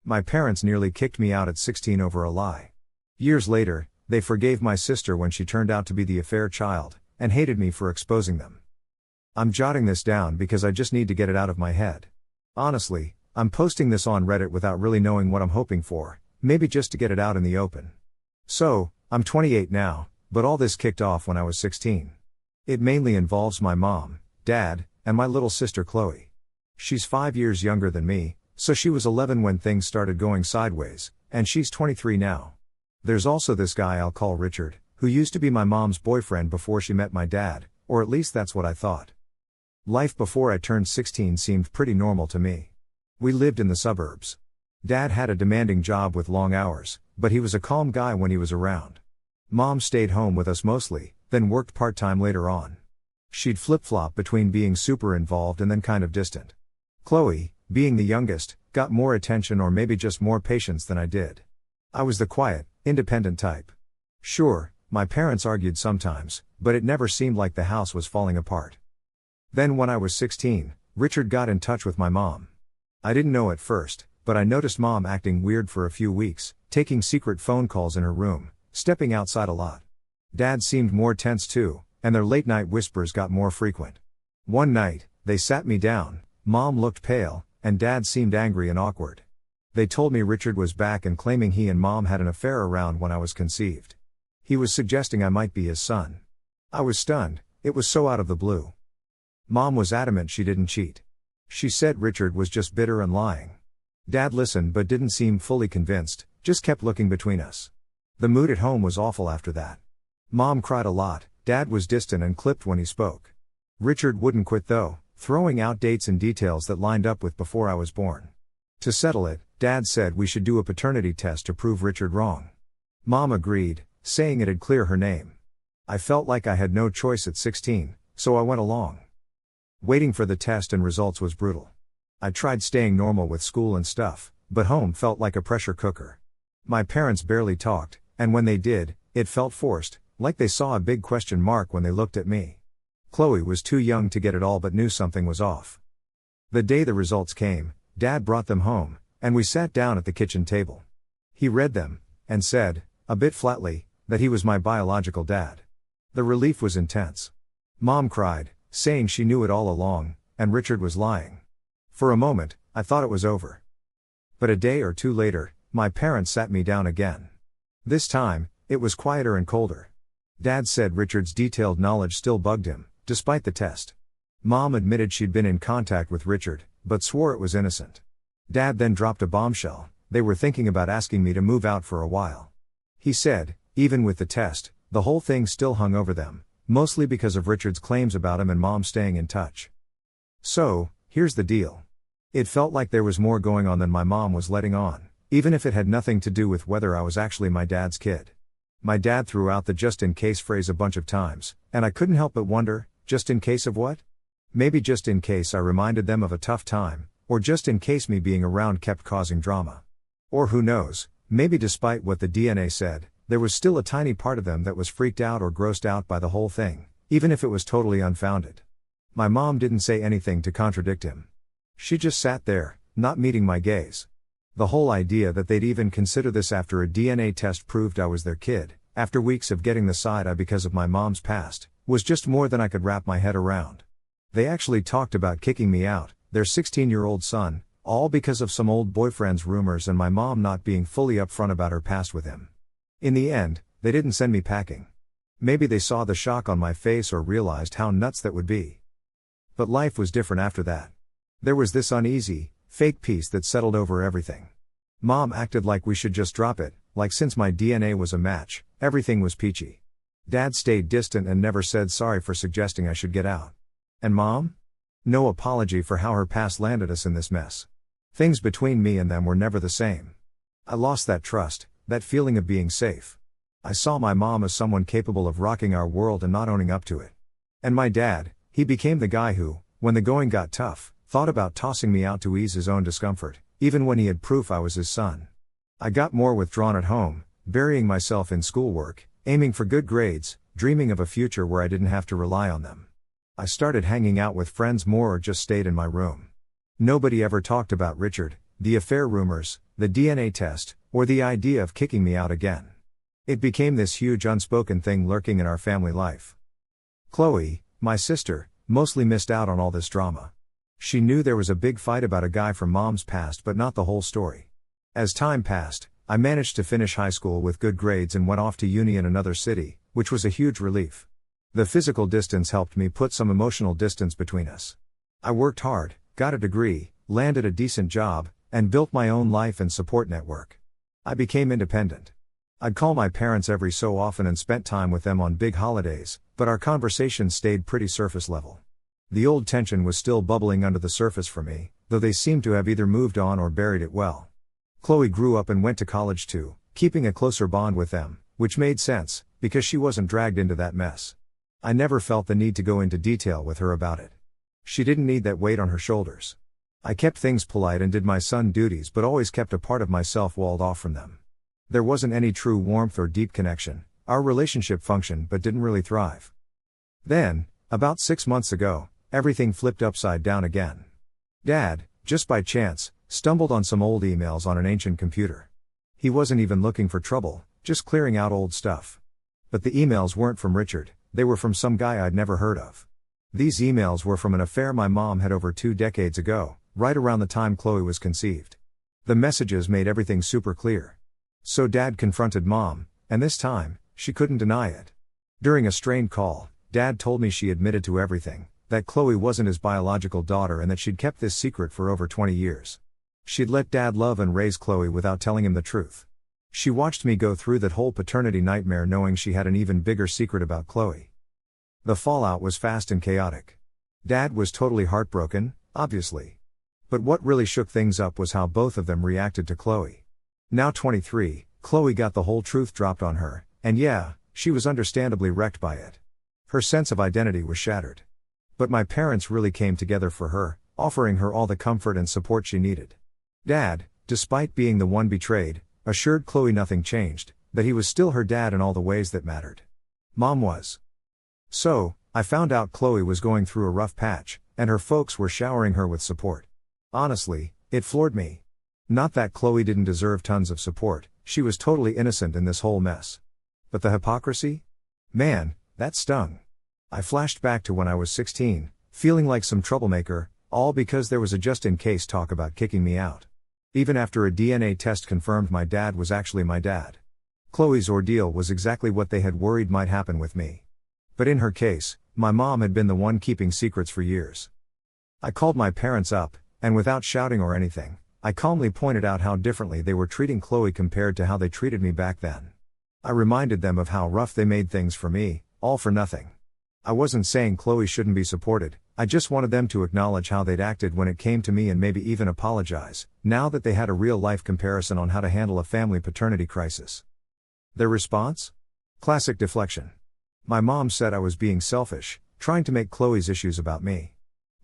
My parents nearly kicked me out at 16 over a lie. Years later, they forgave my sister when she turned out to be the affair child, and hated me for exposing them. I'm jotting this down because I just need to get it out of my head. Honestly, I'm posting this on Reddit without really knowing what I'm hoping for, maybe just to get it out in the open. So, I'm 28 now, but all this kicked off when I was 16. It mainly involves my mom, dad, and my little sister Chloe. She's 5 years younger than me, so she was 11 when things started going sideways, and she's 23 now. There's also this guy I'll call Richard, who used to be my mom's boyfriend before she met my dad, or at least that's what I thought. Life before I turned 16 seemed pretty normal to me. We lived in the suburbs. Dad had a demanding job with long hours, but he was a calm guy when he was around. Mom stayed home with us mostly, then worked part-time later on. She'd flip-flop between being super involved and then kind of distant. Chloe, being the youngest, got more attention or maybe just more patience than I did. I was the quiet, independent type. Sure, my parents argued sometimes, but it never seemed like the house was falling apart. Then when I was 16, Richard got in touch with my mom. I didn't know at first, but I noticed Mom acting weird for a few weeks, taking secret phone calls in her room, stepping outside a lot. Dad seemed more tense too, and their late-night whispers got more frequent. One night, they sat me down, Mom looked pale, and Dad seemed angry and awkward. They told me Richard was back and claiming he and Mom had an affair around when I was conceived. He was suggesting I might be his son. I was stunned, it was so out of the blue. Mom was adamant she didn't cheat. She said Richard was just bitter and lying. Dad listened but didn't seem fully convinced, just kept looking between us. The mood at home was awful after that. Mom cried a lot, Dad was distant and clipped when he spoke. Richard wouldn't quit though, throwing out dates and details that lined up with before I was born. To settle it, Dad said we should do a paternity test to prove Richard wrong. Mom agreed, saying it'd clear her name. I felt like I had no choice at 16, so I went along. Waiting for the test and results was brutal. I tried staying normal with school and stuff, but home felt like a pressure cooker. My parents barely talked, and when they did, it felt forced, like they saw a big question mark when they looked at me. Chloe was too young to get it all but knew something was off. The day the results came, Dad brought them home, and we sat down at the kitchen table. He read them, and said, a bit flatly, that he was my biological dad. The relief was intense. Mom cried, saying she knew it all along, and Richard was lying. For a moment, I thought it was over. But a day or two later, my parents sat me down again. This time, it was quieter and colder. Dad said Richard's detailed knowledge still bugged him, despite the test. Mom admitted she'd been in contact with Richard, but swore it was innocent. Dad then dropped a bombshell, they were thinking about asking me to move out for a while. He said, even with the test, the whole thing still hung over them, mostly because of Richard's claims about him and Mom staying in touch. So, here's the deal. It felt like there was more going on than my mom was letting on, even if it had nothing to do with whether I was actually my dad's kid. My dad threw out the just in case phrase a bunch of times, and I couldn't help but wonder, just in case of what? Maybe just in case I reminded them of a tough time, or just in case me being around kept causing drama. Or who knows, maybe despite what the DNA said, there was still a tiny part of them that was freaked out or grossed out by the whole thing, even if it was totally unfounded. My mom didn't say anything to contradict him. She just sat there, not meeting my gaze. The whole idea that they'd even consider this after a DNA test proved I was their kid, after weeks of getting the side eye because of my mom's past, was just more than I could wrap my head around. They actually talked about kicking me out, their 16-year-old son, all because of some old boyfriend's rumors and my mom not being fully upfront about her past with him. In the end, they didn't send me packing. Maybe they saw the shock on my face or realized how nuts that would be. But life was different after that. There was this uneasy, fake peace that settled over everything. Mom acted like we should just drop it, like since my DNA was a match, everything was peachy. Dad stayed distant and never said sorry for suggesting I should get out. And Mom? No apology for how her past landed us in this mess. Things between me and them were never the same. I lost that trust, that feeling of being safe. I saw my mom as someone capable of rocking our world and not owning up to it. And my dad, he became the guy who, when the going got tough, thought about tossing me out to ease his own discomfort, even when he had proof I was his son. I got more withdrawn at home, burying myself in schoolwork, aiming for good grades, dreaming of a future where I didn't have to rely on them. I started hanging out with friends more or just stayed in my room. Nobody ever talked about Richard, the affair rumors, the DNA test, or the idea of kicking me out again. It became this huge unspoken thing lurking in our family life. Chloe, my sister, mostly missed out on all this drama. She knew there was a big fight about a guy from Mom's past but not the whole story. As time passed, I managed to finish high school with good grades and went off to uni in another city, which was a huge relief. The physical distance helped me put some emotional distance between us. I worked hard, got a degree, landed a decent job, and built my own life and support network. I became independent. I'd call my parents every so often and spent time with them on big holidays, but our conversations stayed pretty surface level. The old tension was still bubbling under the surface for me, though they seemed to have either moved on or buried it well. Chloe grew up and went to college too, keeping a closer bond with them, which made sense, because she wasn't dragged into that mess. I never felt the need to go into detail with her about it. She didn't need that weight on her shoulders. I kept things polite and did my son duties but always kept a part of myself walled off from them. There wasn't any true warmth or deep connection. Our relationship functioned but didn't really thrive. Then, about 6 months ago, everything flipped upside down again. Dad, just by chance, stumbled on some old emails on an ancient computer. He wasn't even looking for trouble, just clearing out old stuff. But the emails weren't from Richard, they were from some guy I'd never heard of. These emails were from an affair my mom had over 2 decades ago, right around the time Chloe was conceived. The messages made everything super clear. So Dad confronted Mom, and this time, she couldn't deny it. During a strained call, Dad told me she admitted to everything, that Chloe wasn't his biological daughter and that she'd kept this secret for over 20 years. She'd let Dad love and raise Chloe without telling him the truth. She watched me go through that whole paternity nightmare knowing she had an even bigger secret about Chloe. The fallout was fast and chaotic. Dad was totally heartbroken, obviously. But what really shook things up was how both of them reacted to Chloe. Now 23, Chloe got the whole truth dropped on her, and yeah, she was understandably wrecked by it. Her sense of identity was shattered. But my parents really came together for her, offering her all the comfort and support she needed. Dad, despite being the one betrayed, assured Chloe nothing changed, that he was still her dad in all the ways that mattered. Mom was. So, I found out Chloe was going through a rough patch, and her folks were showering her with support. Honestly, it floored me. Not that Chloe didn't deserve tons of support, she was totally innocent in this whole mess. But the hypocrisy? Man, that stung. I flashed back to when I was 16, feeling like some troublemaker, all because there was a just-in-case talk about kicking me out. Even after a DNA test confirmed my dad was actually my dad. Chloe's ordeal was exactly what they had worried might happen with me. But in her case, my mom had been the one keeping secrets for years. I called my parents up, and without shouting or anything, I calmly pointed out how differently they were treating Chloe compared to how they treated me back then. I reminded them of how rough they made things for me, all for nothing. I wasn't saying Chloe shouldn't be supported, I just wanted them to acknowledge how they'd acted when it came to me and maybe even apologize, now that they had a real-life comparison on how to handle a family paternity crisis. Their response? Classic deflection. My mom said I was being selfish, trying to make Chloe's issues about me.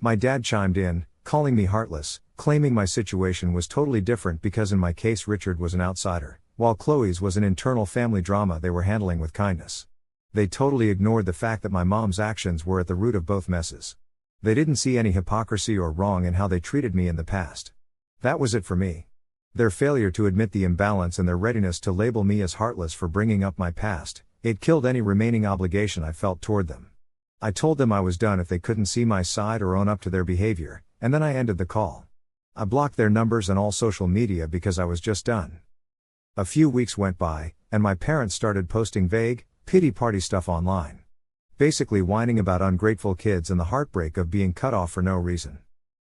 My dad chimed in, calling me heartless, claiming my situation was totally different because in my case Richard was an outsider, while Chloe's was an internal family drama they were handling with kindness. They totally ignored the fact that my mom's actions were at the root of both messes. They didn't see any hypocrisy or wrong in how they treated me in the past. That was it for me. Their failure to admit the imbalance and their readiness to label me as heartless for bringing up my past, it killed any remaining obligation I felt toward them. I told them I was done if they couldn't see my side or own up to their behavior, and then I ended the call. I blocked their numbers and all social media because I was just done. A few weeks went by, and my parents started posting vague, pity party stuff online. Basically whining about ungrateful kids and the heartbreak of being cut off for no reason.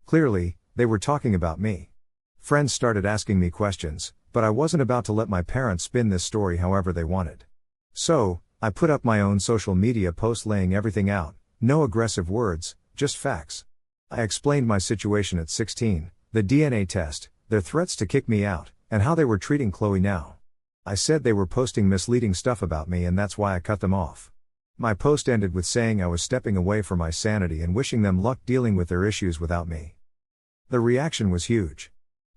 Clearly, they were talking about me. Friends started asking me questions, but I wasn't about to let my parents spin this story however they wanted. So, I put up my own social media post laying everything out, no aggressive words, just facts. I explained my situation at 16, the DNA test, their threats to kick me out, and how they were treating Chloe now. I said they were posting misleading stuff about me and that's why I cut them off. My post ended with saying I was stepping away for my sanity and wishing them luck dealing with their issues without me. The reaction was huge.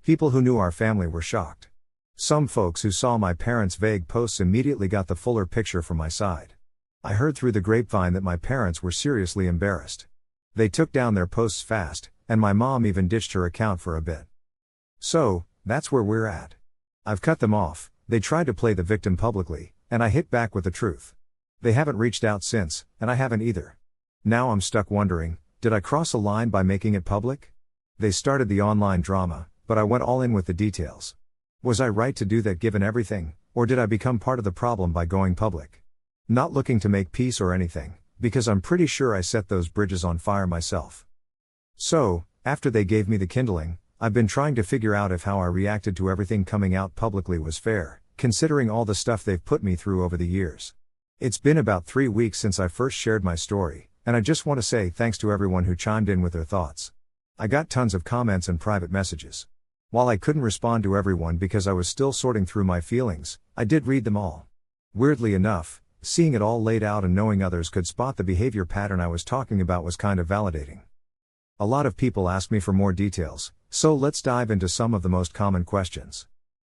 People who knew our family were shocked. Some folks who saw my parents' vague posts immediately got the fuller picture from my side. I heard through the grapevine that my parents were seriously embarrassed. They took down their posts fast, and my mom even ditched her account for a bit. So, that's where we're at. I've cut them off, they tried to play the victim publicly, and I hit back with the truth. They haven't reached out since, and I haven't either. Now I'm stuck wondering, did I cross a line by making it public? They started the online drama, but I went all in with the details. Was I right to do that given everything, or did I become part of the problem by going public? Not looking to make peace or anything, because I'm pretty sure I set those bridges on fire myself. So, after they gave me the kindling, I've been trying to figure out if how I reacted to everything coming out publicly was fair, considering all the stuff they've put me through over the years. It's been about 3 weeks since I first shared my story, and I just want to say thanks to everyone who chimed in with their thoughts. I got tons of comments and private messages. While I couldn't respond to everyone because I was still sorting through my feelings, I did read them all. Weirdly enough, seeing it all laid out and knowing others could spot the behavior pattern I was talking about was kind of validating. A lot of people ask me for more details, so let's dive into some of the most common questions.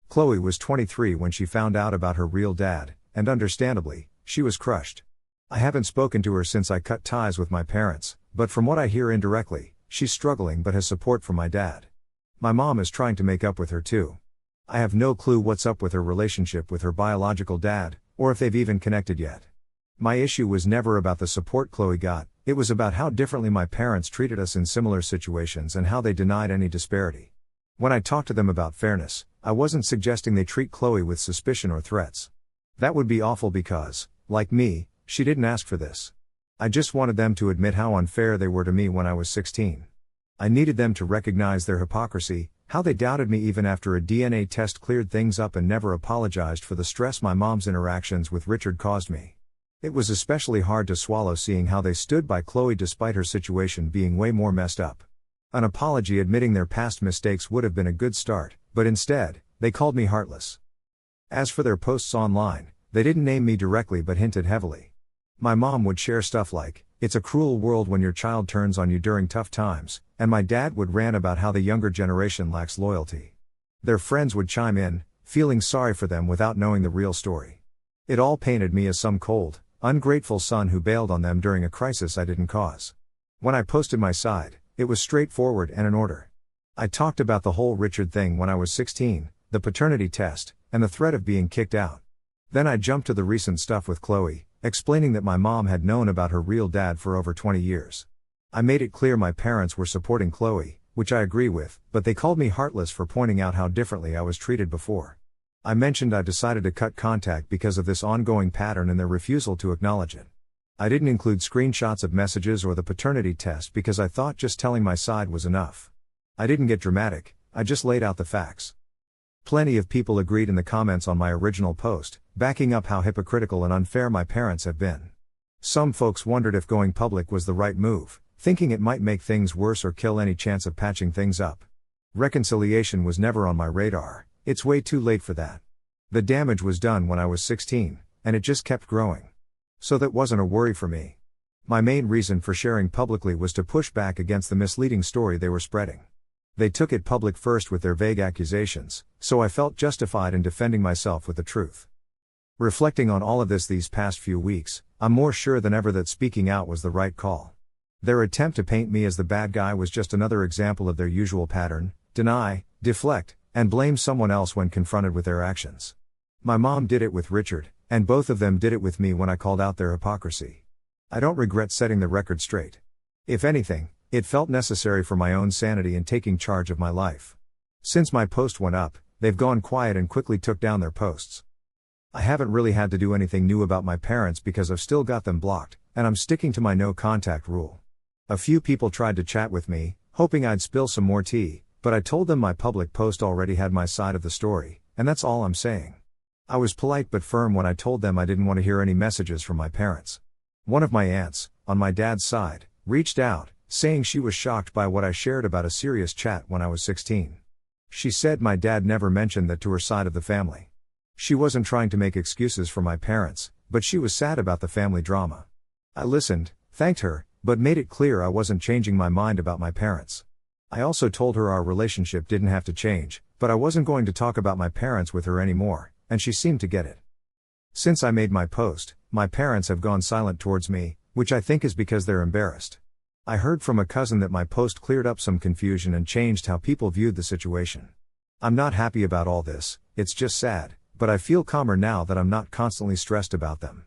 Chloe was 23 when she found out about her real dad, and understandably, she was crushed. I haven't spoken to her since I cut ties with my parents, but from what I hear indirectly, she's struggling but has support from my dad. My mom is trying to make up with her too. I have no clue what's up with her relationship with her biological dad, or if they've even connected yet. My issue was never about the support Chloe got, it was about how differently my parents treated us in similar situations and how they denied any disparity. When I talked to them about fairness, I wasn't suggesting they treat Chloe with suspicion or threats. That would be awful because, like me, she didn't ask for this. I just wanted them to admit how unfair they were to me when I was 16. I needed them to recognize their hypocrisy, how they doubted me even after a DNA test cleared things up and never apologized for the stress my mom's interactions with Richard caused me. It was especially hard to swallow seeing how they stood by Chloe despite her situation being way more messed up. An apology admitting their past mistakes would have been a good start, but instead, they called me heartless. As for their posts online, they didn't name me directly but hinted heavily. My mom would share stuff like, "It's a cruel world when your child turns on you during tough times," and my dad would rant about how the younger generation lacks loyalty. Their friends would chime in, feeling sorry for them without knowing the real story. It all painted me as some cold, ungrateful son who bailed on them during a crisis I didn't cause. When I posted my side, it was straightforward and in order. I talked about the whole Richard thing when I was 16, the paternity test, and the threat of being kicked out. Then I jumped to the recent stuff with Chloe, explaining that my mom had known about her real dad for over 20 years. I made it clear my parents were supporting Chloe, which I agree with, but they called me heartless for pointing out how differently I was treated before. I mentioned I decided to cut contact because of this ongoing pattern and their refusal to acknowledge it. I didn't include screenshots of messages or the paternity test because I thought just telling my side was enough. I didn't get dramatic, I just laid out the facts. Plenty of people agreed in the comments on my original post, backing up how hypocritical and unfair my parents have been. Some folks wondered if going public was the right move, thinking it might make things worse or kill any chance of patching things up. Reconciliation was never on my radar, it's way too late for that. The damage was done when I was 16, and it just kept growing. So that wasn't a worry for me. My main reason for sharing publicly was to push back against the misleading story they were spreading. They took it public first with their vague accusations, so I felt justified in defending myself with the truth. Reflecting on all of this these past few weeks, I'm more sure than ever that speaking out was the right call. Their attempt to paint me as the bad guy was just another example of their usual pattern: deny, deflect, and blame someone else when confronted with their actions. My mom did it with Richard, and both of them did it with me when I called out their hypocrisy. I don't regret setting the record straight. If anything, it felt necessary for my own sanity in taking charge of my life. Since my post went up, they've gone quiet and quickly took down their posts. I haven't really had to do anything new about my parents because I've still got them blocked, and I'm sticking to my no contact rule. A few people tried to chat with me, hoping I'd spill some more tea, but I told them my public post already had my side of the story, and that's all I'm saying. I was polite but firm when I told them I didn't want to hear any messages from my parents. One of my aunts, on my dad's side, reached out, saying she was shocked by what I shared about a serious chat when I was 16. She said my dad never mentioned that to her side of the family. She wasn't trying to make excuses for my parents, but she was sad about the family drama. I listened, thanked her, but made it clear I wasn't changing my mind about my parents. I also told her our relationship didn't have to change, but I wasn't going to talk about my parents with her anymore, and she seemed to get it. Since I made my post, my parents have gone silent towards me, which I think is because they're embarrassed. I heard from a cousin that my post cleared up some confusion and changed how people viewed the situation. I'm not happy about all this, it's just sad, but I feel calmer now that I'm not constantly stressed about them.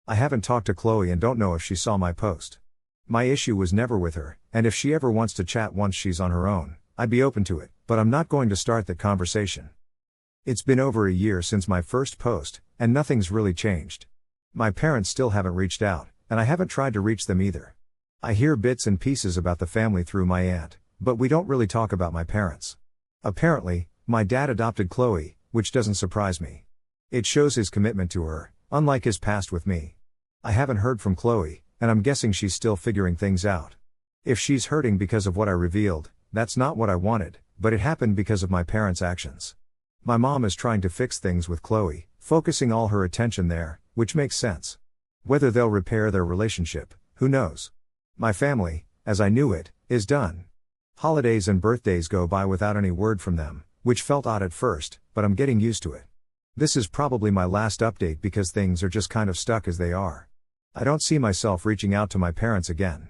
I haven't talked to Chloe and don't know if she saw my post. My issue was never with her, and if she ever wants to chat once she's on her own, I'd be open to it, but I'm not going to start that conversation. It's been over a year since my first post, and nothing's really changed. My parents still haven't reached out, and I haven't tried to reach them either. I hear bits and pieces about the family through my aunt, but we don't really talk about my parents. Apparently, my dad adopted Chloe, which doesn't surprise me. It shows his commitment to her, unlike his past with me. I haven't heard from Chloe, and I'm guessing she's still figuring things out. If she's hurting because of what I revealed, that's not what I wanted, but it happened because of my parents' actions. My mom is trying to fix things with Chloe, focusing all her attention there, which makes sense. Whether they'll repair their relationship, who knows? My family, as I knew it, is done. Holidays and birthdays go by without any word from them, which felt odd at first, but I'm getting used to it. This is probably my last update because things are just kind of stuck as they are. I don't see myself reaching out to my parents again.